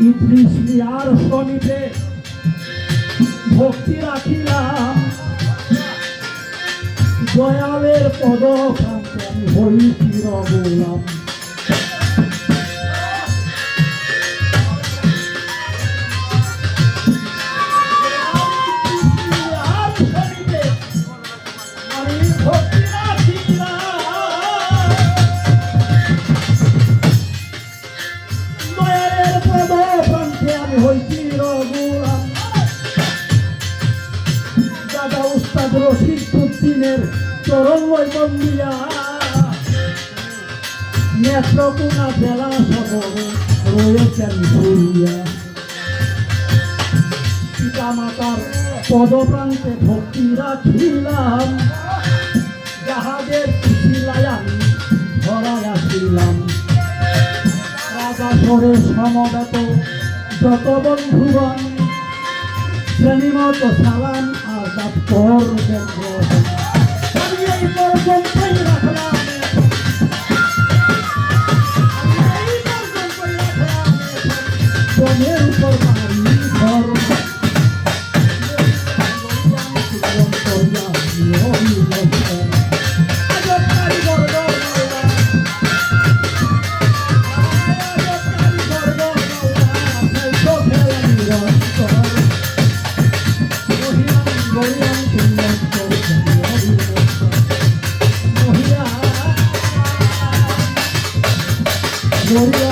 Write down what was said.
ইদ্রিস মিয়ার সমীপে ভক্তি রাখিলাম, দয়ালের পদ প্রান্তে আমি হই চির গোলাম। দাদা উস্তাদ রশিদুদ্দিনের চরণ বন্দিয়া নেত্রকোনা জেলা সদরে রয়েছেন ভুলিয়া। পিতা মাতার পদপ্রান্তে ভক্তি রাখিলাম, যাহাদের শিলায় আমি ধরায় আসিলাম। রাজা সরের সমবেত যত বন্ধুগণ শ্রেণীমত সালাম আদাব করবেন। আমি এই পর্যন্তই রাখলাম, জনের উপর বাড়ি ঘর Gloria